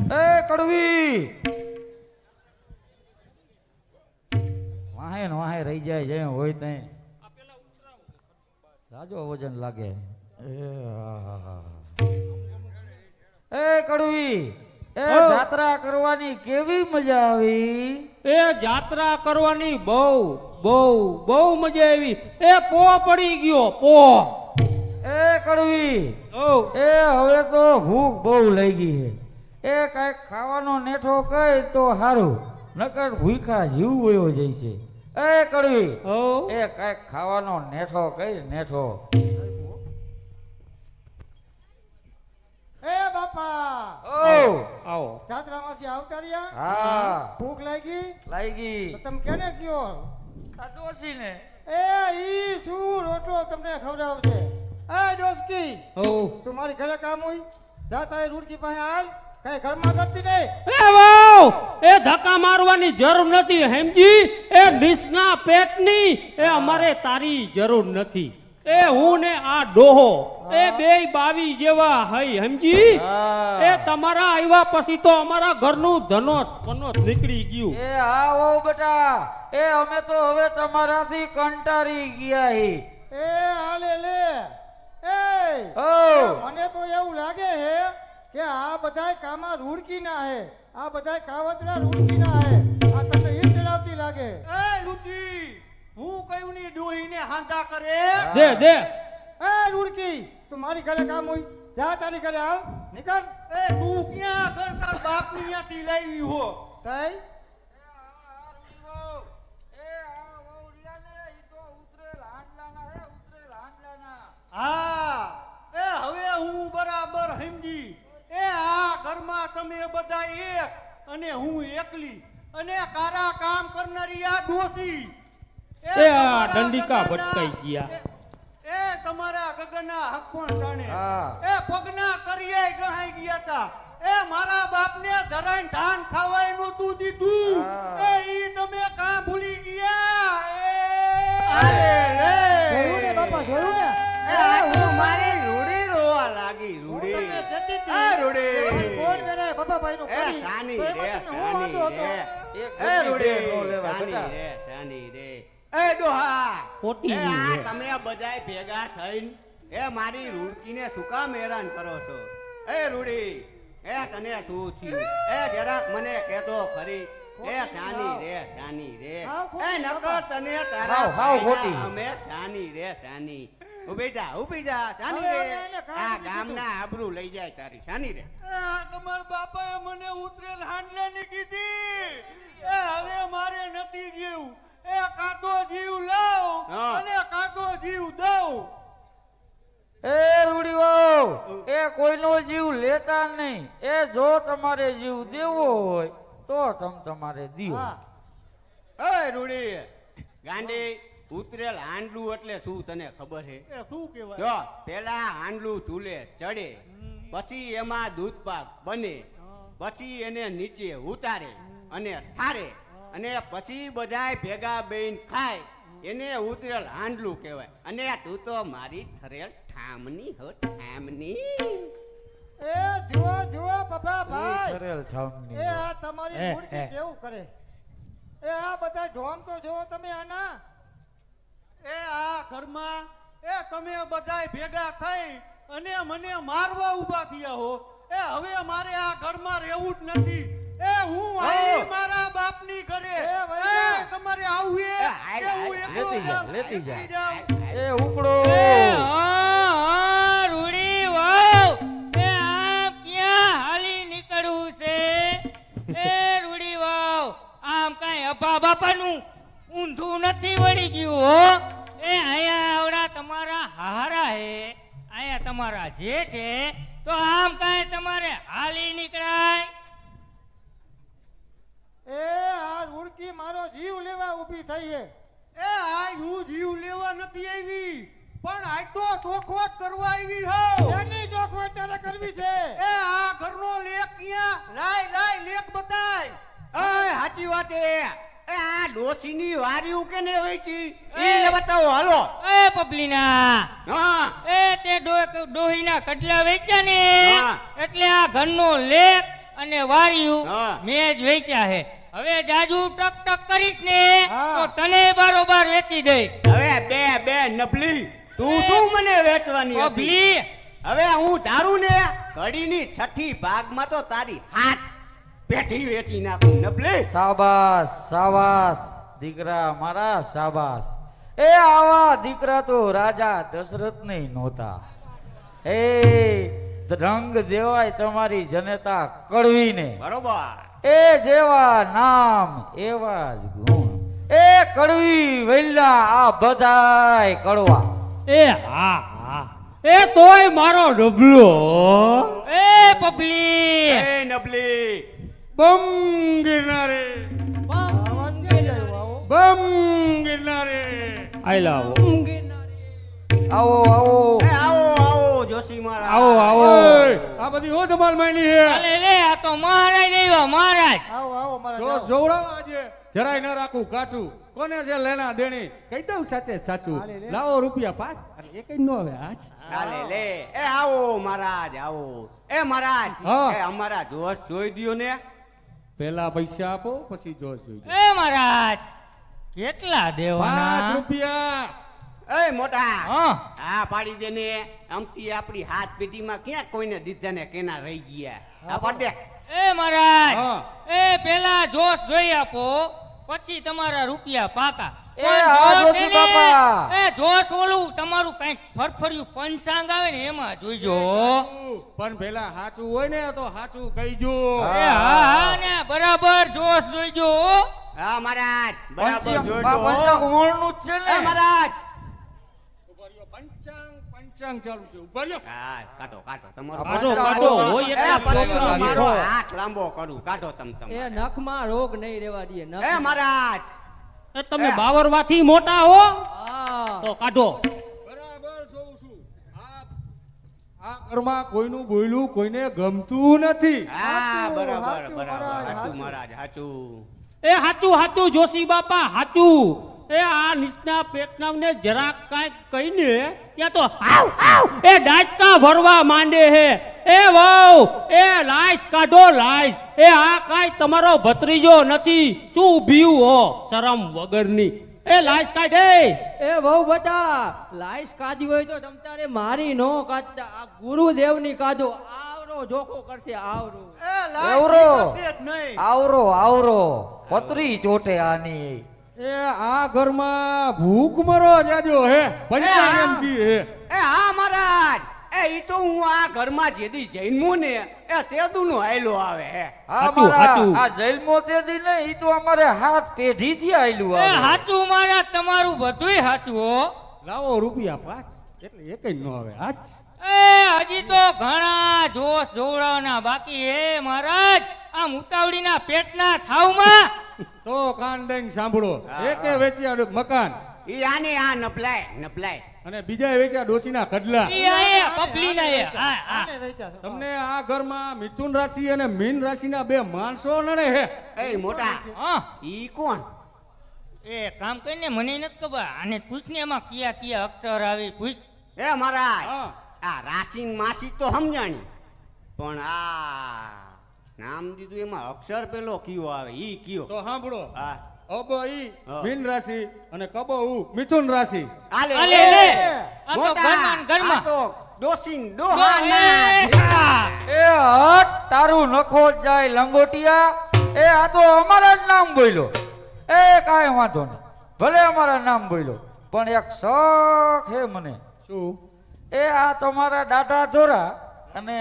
એ કડવી વાહે ને વાહે રહી જાય જે હોય તઈ રાજો વજન લાગે એ કડવી એ જાત્રા કરવાની કેવી મજા આવી એ જાત્રા કરવાની બહુ બહુ બહુ મજા આવી એ પો પડી ગયો પો એ કડવી ઓ એ હવે તો ભૂખ બહુ લાગી છે એ કાંઈક ખાવાનો નેઠો કઈ તો સારું નકર ભૂખા જીવ વયો જઈશે એ કડવી ઓ એ કાંઈક ખાવાનો નેઠો કઈ નેઠો એ બાપા ઓ આવો જાત્રામાંથી આવતા રહ્યા હા ભૂખ લાગી લાગી તો તમે કેને કયો આ ડોસી ને એ ઈ શું રોટલો તમને ખવડાવશે એ ડોસકી ઓ તું મારી ઘરે કામ હોય જાતા એ રૂડકી પાસે હાલ કઈ ઘરમાં કરતી નહીં એ વાવ એ ધક્કા મારવાની જરૂર નથી હેમજી એ ડીશના પેટની એ અમારે તારી જરૂર નથી એ હું ને આ ડોહો એ બેય બાવી જેવા હઈ સમજી હા. એ તમારા આવ્યા પછી તો અમારા ઘરનું ધનોત પનોત નીકળી ગયું એ હા ઓ બેટા એ અમે તો હવે તમારાથી કંટાળી ગયા હી એ હાલે લે એ ઓ મને તો એવું લાગે હે કે આ બધાય કામા રૂડકી ના હે આ બધાય કાવતરા રૂડકી ના હે આ તમને ઈ ચડાવતી લાગે એ લુચી હું કયું ની ડોહીને હાંધા કરે દે દે એ રૂડકી તું મારી ઘરે કામ હોય જા તારી ઘરે હાલ નીકળ એ તું ક્યાં ઘર તાર બાપ ની ત્યાંથી લાવી હો તઈ હા એ હવે હું બરાબર સમજી એ આ ઘરમાં તમે બધા એક અને હું એકલી અને કારા કામ કરનારી આ ડોસી એ આ તમારા દંડિકા ગગનના- ભટકાઈ ગયા એ તમારા ગગનના હક પણ જાણે હા. એ પગના કરીએ ગહાઈ ગયા તા એ મારા બાપને ધરાઈને ધાન ખાવાય નતું દીધું હા. એ ઈ તમે કાં ભૂલી ગયા જોયું ને બાપા જોયું ને હું તમને જતી હતી કોણ વેરે બાબાભાઈ નું કરી તો એમાં તમને હું વાંધો હતો એક રૂડે નો લેવા બેટા એ ડોહા ખોટી એ છે. આ તમે બધાય ભેગા થઈને એ મારી રૂડકીને શું કામ હેરાન કરો છો એ રૂડી એ તને શું થયું એ જરાક મને કહેતો ખરી એ શાની રે હાવ ખોટી એ નકર બાપા. તને હાવ તારા ખોટી. ભાઈના અમે શાની ઊભી જા શાની હવે રે એને કામ આ નથી ગામના આબરૂ લઈ જાય તારી શાની રે તમારા બાપાએ મને ઉતરેલ હાંડલાની કીધી એ હવે મારે નથી જીવ એ કાતો જીવ લાવ હા. અને કાતો જીવ દઉં એ રૂડી વાવ એ કોઈનો જીવ લેતા નહીં એ જો તમારે જીવ દેવો હોય તો તમારે દીવો હા ઓય રૂડી ગાંડી ઉતરેલ હાંડલું એટલે શું તને ખબર છે એ શું કહેવાય જો પેલા હાંડલું ચૂલે ચડે પછી એમાં દૂધ પાક બને પછી એને નીચે ઉતારે અને ઠારે અને પછી બધાય ભેગા બેન ખાય એને ઉતરેલ હાંડલું કહેવાય અને તું તો મારી ઠરેલ ઠામની હો ઠામની એ જુઓ બાબાભાઈ કરેલ ઠામની એ આ તમારી મૂર્તિ કેવું કરે એ આ બધા ઢોંગ તો જોવો તમે આના એ આ ઘરમાં એ તમે બધાય ભેગા થઈ અને મને મારવા ઊભા થયા હો એ હવે મારે આ ઘરમાં રહેવું જ નથી એ હું આવી મારા બાપની ઘરે એ વૈયા. એ તમારે આવું એ કે હાય, હું હાય, એકલો લેતી જા, જાઉં? લેતી જા. એકલી જાઉં? એ ઉપડો રૂડી વાવ એ આમ ક્યાં હાલી નીકળવું છે એ રૂડી વાવ આમ કાંઈ અભા બાપાનું ઊંધું નથી વળી ગયું હો એ આયા આવડા તમારા હારા હે આયા તમારા જેઠ હે તો આમ કાંઈ તમારે હાલી નીકળાય એ આ રૂડકી મારો જીવ લેવા ઊભી થઈ છે એ આ હું જીવ લેવા નથી આવી પણ આ તો ચોખવટ કરવા આવી હો એની ચોખવટ તારે કરવી છે એ આ ઘરનો લેખ ક્યાં લાય લેખ બતાય ઓય સાચી વાત એ આ ડોસીની વાર્યું કે ને વેચી એ બતાવો હાલો એ પબલીના હા એ તે ડોહીના કડલા વેચ્યા ને હા. એટલે આ ઘરનો લેખ અને વાર્યું હા. મેં જ વેચ્યા હે. હવે જાજુ ટક ટક કરીશ ને હા. તો તને બારોબાર વેચી દઈશ. હવે બે નબળી તું શું મને વેચવાની હતી? બબલી હવે હું ધારું ને ઘડીની છઠ્ઠી ભાગમાં તો તારી હાથ પેઢી વેચી નાખું નબળી. શાબાશ શાબાશ દીકરા મારા શાબાશ. એ આવા દીકરા તો રાજા દશરથ ને નહોતા. એ રંગ દેવાય તમારી જનતા કડવીને. બરોબર. એ જેવા નામ એવા જ ગુણ. એ કડવી વૈલા આ બધાય કડવા. એ હા હા એ તોય મારો ડબલો એ બબલી એ નબળી બમ ગિરનારે આવાજ ક્યાં જાય આવો? બમ ગિરનારે આઈ લાવો આવો આવો એ આવો જોશી મારા આ બધી હો ધમાલ માંડી હે અલે લે આ તો મહારાજ આવ્યા મહારાજ. આવો મારા જો જાઓ. જોવડાવા આજે જરાય ન રાખું કાચું કોને છે લેના દેણી કહી દઉં સાચે સાચું હાલે લે. લાવો રૂપિયા 5 અરે એ કઈ નો આવે આજ ચાલે લે. એ આવો મહારાજ આવો. એ મહારાજ હા. એ અમારા જોશ જોઈ દ્યો ને. પેલા પૈસા આપો પછી જોશ જોઈ એ મહારાજ કેટલા 5 દેવાના? રૂપિયા એ મોટા હા હા પાડી દે ને. આમથી આપણી હાથ પેઢીમાં ક્યાં કોઈને દીધા ને કેના રહી ગયા. આ પાડ દે. એ મહારાજ હા. એ પેલા જોશ જોઈ આપો પછી તમારા રૂપિયા પાકા. એ પણ હા, જોશ જોશી છે ને, બાપા. એ જોશ ઓલું તમારું કઈક ફરફર્યું પંચાંગ આવે ને એમાં જોઈજો. પણ પેલા સાચું હોય ને તો સાચું કહીજો એ હા હા ને બરાબર જોશ જોઈજો. હા મહારાજ બરાબર જોજો. પંચાંગ જ છે એ ને. મહારાજ પંચાંગ ચાલુ છે ઉપર લ્યો. હા કાઢો તમારો કાઢો, હાથ કાઢો, લાંબો. હોય એ એટલા પછી ચોકડા મારો લીધો. હાથ લાંબો કરું. કાઢો તમે. એ નખમાં રોગ નહીં રહેવા દે નખ એ મહારાજ તમે એ. બાવરવાથી મોટા હો હા તો કાઢો બરાબર જોઉં છું આ ઘરમાં કોઈનું બોયલું કોઈને ગમતું નથી હા હાચું, બરાબર હાચું, બરાબર મહારાજ, હાચું હાચું. મહારાજ હાચું. એ હાચું જોશી બાપા હાચું. એ આ નીચના પેટનામને જરાક કાંઈક કહીને ત્યાં તો હાવ હાવ એ ડાચકા ભરવા માંડે હે. એ વાવ એ લાઈસ કાઢો લાઈસ. એ આ કાંઈ તમારો ભત્રીજો નથી શું ઊભી હો શરમ વગરની. એ લાઈસ કાઢે. એ બહુ બટા લાઈસ કાઢી હોય તો તમ તારે મારી નો કાઢતા આ ગુરુદેવની કાઢો આવરો જોખો કરશે આવરો એ એવરો. લાઈટ જ નહીં આવરો પતરી ચોટે આની. એ આ ઘરમાં ભૂખ મરો જાજો હે પંચાંગ એમ કી હે એ હા મહારાજ ઈ તો હું આ ઘરમાં જેદી જન્મું ને એ તેદુનો હાયલો આવે હે. આ હાચું, મારા હાચું. આ જૈલમો તેદી ને ઈ તો અમારે હાથ પેઢી થી આયલું એ આવે. હાચું મહારાજ તમારું બધુંય હાચું હો. લાવો રૂપિયા 5 એટલે એકય નો આવે આજ એ હજી તો ઘણા જોશ જોવડાવવાના બાકી હે મહારાજ. આ ઉતાવળીના પેટના થાવમાં તો કાન દઈને સાંભળો હા, એકે હા. વેચ્યા મકાન ઈ આને આ નપલાય. અને બીજા વેચ્યા ડોસીના કડલા ઈ આયા બબલીના એ. હા હા આને વેચ્યા છે. તમને આ ઘરમાં મિથુન રાશિ અને મીન રાશિના 2 માણસો નડે હે એ મોટા હા ઈ કોણ? એ કામ કરીને મને નથી ખબર. આને પૂછ ને એમાં કયા કયા અક્ષર આવી પૂછ. એ મહારાજ હા. આ રાશિન માસી તો સમજાણી પણ આ નામ દીધું એમાં અક્ષર પેલો કયો આવે ઈ કયો? તો સાંભળો હા અબ ઈ હા. મીન રાશિ અને કબો ઉ મિથુન રાશિ આલે આલે લે. આ તો મોટા, ઘરમાં ને ઘરમાં. આ તો ડોસીન એ, ડોહાના. હા. એ હટ તારું નખો જ જાય લંગોટિયા. એ આ તો અમારા જ નામ બોલ્યો. એ કાંઈ વાંધો નહીં ભલે અમારા નામ બોલ્યો પણ એક શોખ હે મને. શું એ આ તમારા દાઢા ધોરા અને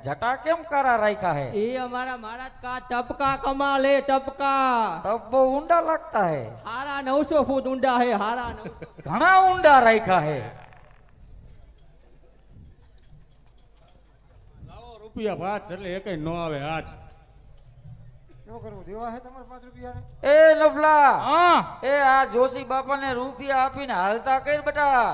જટા કેમ કારા રાખ્યા હે? એ અમારા મહારાજ કા ટપકા કમા લે ટપકા તબ બહુ ઊંડા લાગતા હે. હારા 900 ફૂટ ઊંડા હે હારા 900 ઘણા ઊંડા રાખ્યા હે. લાવો રૂપિયા 5 એટલે એકય નો આવે આજ શું કરવું દેવા હે તમારે 5 રૂપિયા એ નફલા હા એ આ જોશી બાપાને રૂપિયા આપીને હાલતા કર બેટા.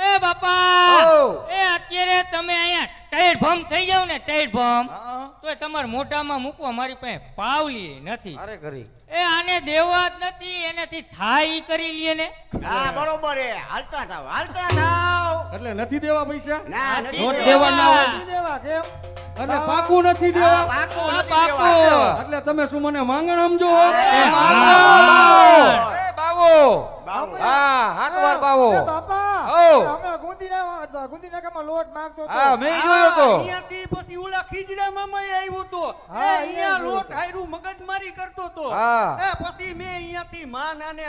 એ બાપા ઓ. એ અત્યારે તમે અહીંયા ટાઈડ ભમ થઈ જાવ ને ટાઈડ ભમ હા? તોય તમારા મોઢામાં મૂકવા મારી પાસે પાવલી નથી. અરે કરી એ આને દેવા જ નથી, એનાથી થાય ઈ કરી લ્યે ને. હા બરોબર હે, હાલતા થાવ એટલે નથી દેવા પૈસા ના નથી નોટ દેવા. દેવાના નથી દેવા કેમ એટલે પાકું નથી દેવા પાકું હા, નથી પાકું. દેવા. એટલે તમે શું મને માંગણ સમજો એ બાવો બાવો. હા હાથવાર બાવો એ બાપા ઓ. હમણાં ગુંદી નાકામાં લોટ માંગતો હતો. હા મેં જોયો તો અહીંયાથી પછી ઓલા ખીજડા મામાએ આવ્યો તો હા, એ અહીંયા અહીંયા જોયો લોટ તો. હાયરું મગજમારી કરતો તો હા. એ પછી મેં અહીંયાથી માં નાને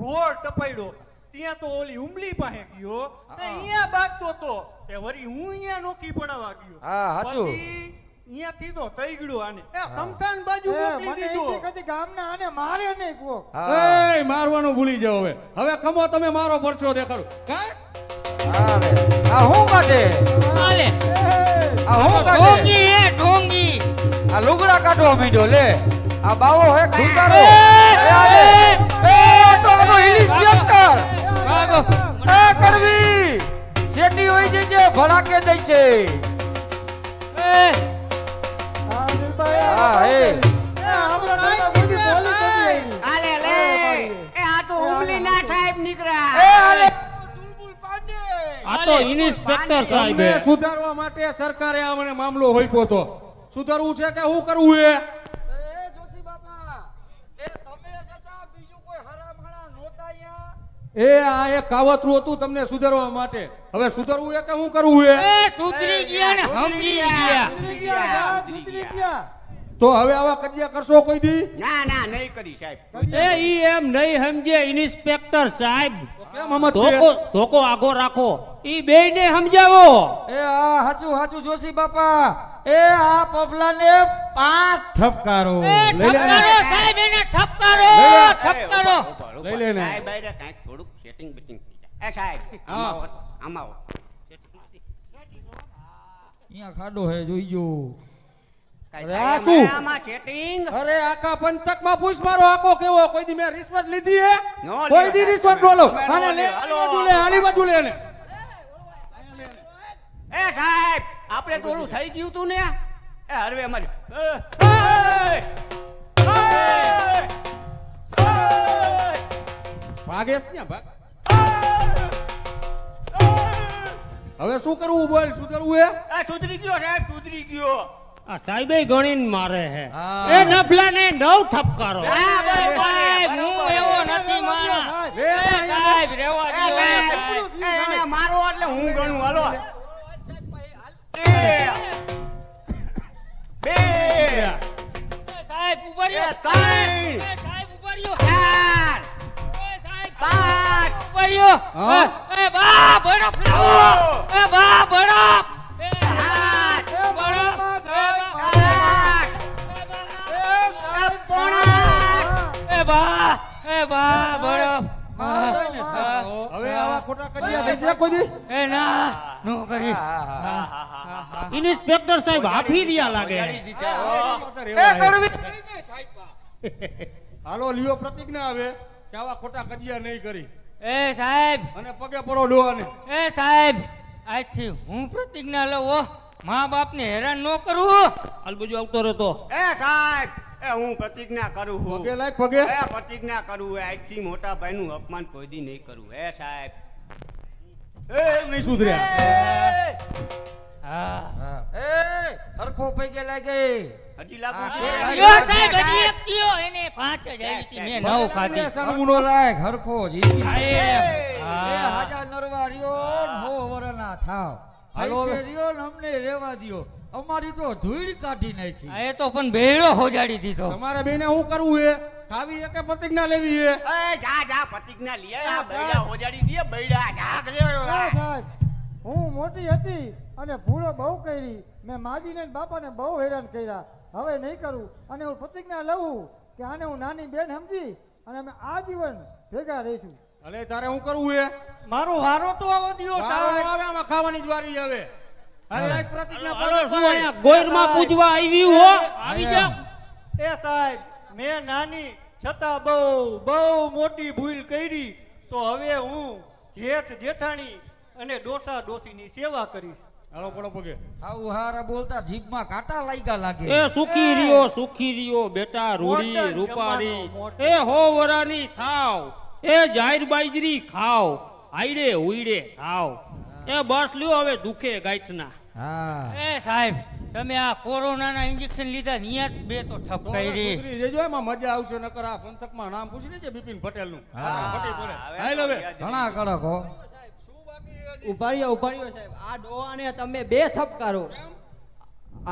રોડ ટપાડ્યો ત્યાં તો ઓલી ઉમલી પાસે ગયો તે અહીંયા બાગતો તો તે વળી હું અહીંયા નોકી ભણાવવા ગયો હા, હાચું. પછી અહીંયાથી તો થઈ ગયો આને એ શમશાન બાજુ એ, મોકલી મને દીધો ઈ કદી ગામના આને મારે નહીં કોક. હા એ મારવાનું ભૂલી જાઓ હવે ખમો તમે મારો પરચો દેખાડો કાંઈ? અરે આ હું કાઢે હાલે. આ હું કાઢે ઢોંગી હે ઢોંગી. આ લુગડા કાઢવા માંડ્યો લે આ બાવો હે ધુકારો એ, એ આલે એ તો આનો ઇન્સ્પેક્ટર ભાગો. એ કરવી શેટી હોય છે જે ભડાકે દે છે એ, હા, નીલભાઈ, હા, એ. હમણાં તારા ગુંદી બોલી કરી આવી. આલે લે એ આ તો ઉમલીના સાહેબ એ નીકળ્યા. આલે આ તો ઇન્સ્પેક્ટર સાહેબ તમને સુધારવા માટે સરકારે આ મને મામલો હોઈપો તો સુધારવું છે કે શું કરવું એ એ જોશી બાપા એ તમે જતા બીજું કોઈ હરામણા નહોતા અહીંયા એ આ એક કાવતરું હતું તમને સુધારવા માટે હવે સુધારવું એ કે શું કરવું એ એ સુધરી ગયા ને સમજી ગયા. ગુંદી ગયા, સાહેબ, ગુંદી ગયા. તો હવે આવા કજિયા કરશો કોઈ દી ના ના નહીં કરી સાહેબ. એ ઈ એમ નહીં સમજે ઇન્સ્પેક્ટર સાહેબ કેમ સમજશે ધોકો ધોકો આગો રાખો ઈ બેયને સમજાવો. એ આ હાચું હાચું જોશી બાપા એ આ પબલાને 5 ઠપકારો એ લઈ લે. ઠપકારો સાહેબ, એને ઠપકારો ઠપકારો. લઈ લે ને. સાહેબ આઈને કાંઈક થોડુંક સેટિંગ બેટિંગ થઈ જાય. એ સાહેબ આમાં આવો, આમાં આવો. અહીંયા ખાડો હે જોઈજો કાંઈ અરે થાય આ શું? આમાં setting? અરે આખા પંથકમાં પૂછ મારો આખો કેવો કોઈ દી મેં રિશ્વત લીધી હે નો લ્યો, કોઈ દી સાહેબ. રિશ્વત નો લઉં તમે નો આને લે લ્યો. આની હાલો. બાજુ લે આની બાજુ લે ને એ સાહેબ આપણે તો ઓલું થઈ ગયું તું ને એ હરવે અમારે ભાગેશ ક્યાં ભાગ હવે શું કરવું બોલ શું કરવું એ સુધરી ગયો સાહેબ સુધરી ગયો. આ સાહેબે ગણીને મારે હે હા. એ નફલાને 9 ઠપકારો. હા, બરોબર. સાહેબ, હું એવો નથી મારા. લે, એ સાહેબ, રેવા એ દ્યો, એ સાહેબ, સાહેબ. એને મારો એટલે હું ગણું હાલો. બે એ સાહેબ, ઉભા રહ્યો. એ ત્રણ. એ સાહેબ, ઉભા રહ્યો. ચાર એ સાહેબ, પાંચ ઉભા રહ્યો. હા. એ બા, બરફ લાવો. એ બા, બરફ. એ આઠ એ બરફ. બાપા, એ સાહેબ, બા. આઠ એ સાહેબ, પોણા એ બા, એ બા, બરફ. હવે આવા ખોટા કજિયા થઈ છે કોઈ દી એ ના, નો કરી. ઇન્સ્પેક્ટર સાહેબ હાફી રહ્યા લાગે. એ કરવી હાલો લ્યો પ્રતિજ્ઞા આવે કે આવા ખોટા કજિયા નહીં કરી એ સાહેબ, અને પગે પડો ડોહાને એ સાહેબ, આજથી હું પ્રતિજ્ઞા લઉં હો. મા બાપને હેરાન ન કરવું. હાલ બાજુ આવતો રહેતો. એ સાહેબ એ હું પ્રતિજ્ઞા કરું છું પગે લાગ પગે એ પ્રતિજ્ઞા કરું આજથી મોટા ભાઈનું અપમાન કોઈ દી નહીં કરું. એ સાહેબ એ નહીં સુધર્યા હા. એ હરખો પૈકે લાગે હજી લાગુ હા, છે? એ યો સાહેબ, હજી એક કયો. એને 5 જ આવી હતી, મેં 9 ખાધી. સરગુનો લાગ હરખો જી હા, એ હા. હાજા નરવા રહ્યો ને હો વરના થાવ હાલો હવે. હાલો રહ્યો ને અમને રેવા દ્યો અમારી તો ધૂળ કાઢી નાખી હા, એ તો પણ બેડો હોજાડી દીધો. તમારે બેને શું કરવું છે ખાવી છે કે પ્રતિજ્ઞા લેવી છે એ જા જા પ્રતિજ્ઞા લઈ આય. આ બૈડા હોજાડી દે બૈડા જાગ લે. હા, સાહેબ, હું મોટી હતી અને ભૂલો બહુ કરી. મેં માજીને ને બાપાને બહુ હેરાન કર્યા. હવે નહીં કરું અને હું પ્રતિજ્ઞા લઉં કે આને હું નાની બેન સમજી અને અમે આજીવન ભેગા રહીશું. અલે તારે શું કરવું છે મારો વારો તો આવો દ્યો વારો સાહેબ. આવે આમાં ખાવાની જ વારી આવે અરે આ પ્રતિજ્ઞા હાલો શું પાડો અહીંયા ગોયરમાં પૂજવા આવ્યું હો આવી જાઓ. એ સાહેબ મેં નાની છતાં બહુ બહુ મોટી ભૂલ કરી તો હવે હું જેઠ જેઠાણી અને ડોસા ડોસીની સેવા કરીશ. હાલો પડો પગે. આવું હારા બોલતા જીભમાં કાંટા લાગ્યા લાગે. એ સુખી રહ્યો બેટા રૂડી મોડર્ન રૂપારી જમાનો, મોડર્ન. એ હો વરાની થાવ એ જાહેર બાજરી ખાવ આઈડે ઉઈડે થાવ એ બસ લ્યો હવે દુખે ગાયતના. હા એ સાહેબ તમે આ કોરોનાના ઇન્જેક્શન લીધા નિયત બે તો ઠપ કરી. સુધરી જજો, એમાં મજા આવશે. નકર આ પંથકમાં નામ પૂછી લેજે બિપિન પટેલ નું. હા. ફટી પડે. હાલ હવે. ઘણા કડક હો. ઉપાડ્યો સાહેબ. આ ડોહાને તમે બે થપકારો.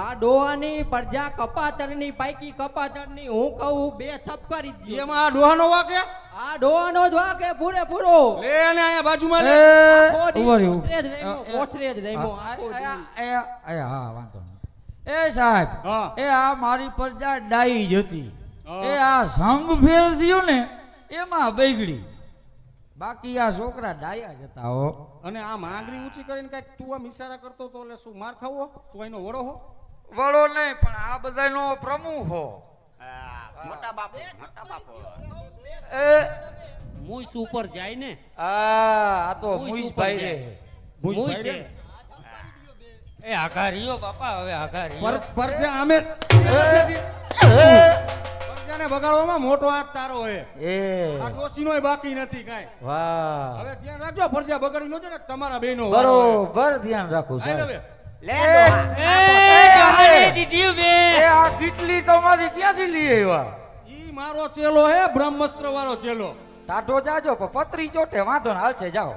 આ ડોહાની પ્રજા કપાતરની પૈકી કપાતરની હું કહું બે થપકારી જ દ્યો. એમાં આ ડોહાનો વાકે આ ડોહાનો જ વાકે પૂરેપૂરો. લે ને અહીંયા બાજુમાં એ લે. આખો દી ઉભો રહ્યો. કોથરે જ રમ્યો, આખો દી. હા વાંધો નહીં. એ સાહેબ હા. એ આ મારી પ્રજા ડાઈ જ હતી. હા. એ આ સંગ ફેર થયો ને એમાં બગડી. બાકી આ છોકરા ડાયા જ હતા હો. અને આ માંગરી ઊંચી કરીને કઈક તું આમ ઈશારા કરતો તો એટલે શું માર ખાવો? તું એનો વડો હો? વડો નહીં પણ આ બધાનો પ્રમુખ હો. મોટા બાપુ એ મુઈસ ઉપર જાય ને આ તો મુઈસ મુઈસભાઈ ઉપર રે. મુઈસ રે. એ આઘા રહ્યો બાપા હવે આઘા રહ્યો. પરજા આમે પરજાને બગાડવામાં મોટો હાથ તારો હે. એ આ ડોસીનોય બાકી નથી કાંઈ. વાહ હવે ધ્યાન રાખજો, પરજા બગાડી ન જાય ને તમારા બેનો. બરોબર ધ્યાન રાખું હાલ સાહેબ. હવે. લે એ કહાની દીધી બે. એ આ કેટલી તમારી ક્યાંથી લઈ આવ્યા? ઈ મારો ચેલો હે, બ્રહ્મસ્ત્ર વાળો ચેલો. ટાઢો જાજો પણ પતરી ચોટે વાંધો ને હાલશે જાઓ.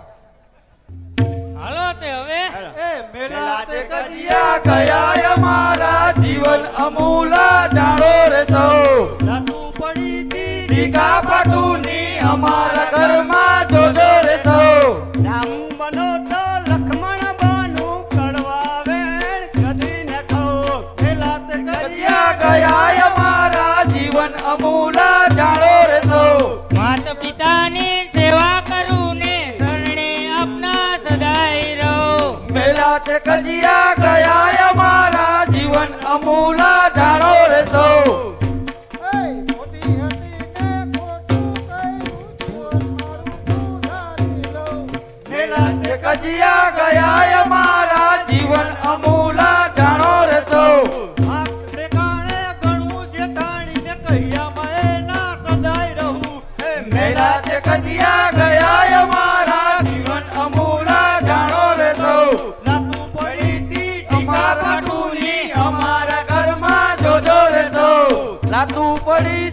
હાલો તે હવે એ મેલા તે કજિયા ગયા અમારા જીવન અમૂલા જાણો રે સૌ. જાતું પડી તી ટીકા પાટુની અમારા ઘરમાં જોજો રે સૌ. રામ બનો તો લક્ષ્મણ બનું કડવા વેણ કદી ન ખાઓ. મેલા તે કજિયા ગયા અમારા જીવન અમૂલા જાણો રે સૌ. માતા પિતાની સેવા કરું ને શરણે આપના સદાય રહો. મેલા છે કજિયા ગયા અમારા જીવન અમૂલા જાણો રે સૌ. એ મોટી હતી ને ખોટું કર્યું જીવન મારું સુધારી લઉં. મેલા છે કજિયા ગયા અમારા જીવન અમૂલા જાણો રે સૌ. આંખ ઠેકાણે ઘણું જેઠાણીને કહિયામાં એના સદાય રહું. એ મેલા છે કજિયા ગયા અમારા જીવન અમૂલા જાણો રે સૌ. જાતું પડી તી અમારા ટુની અમારા ઘરમાં જોજો રે સૌ. લાતું પડી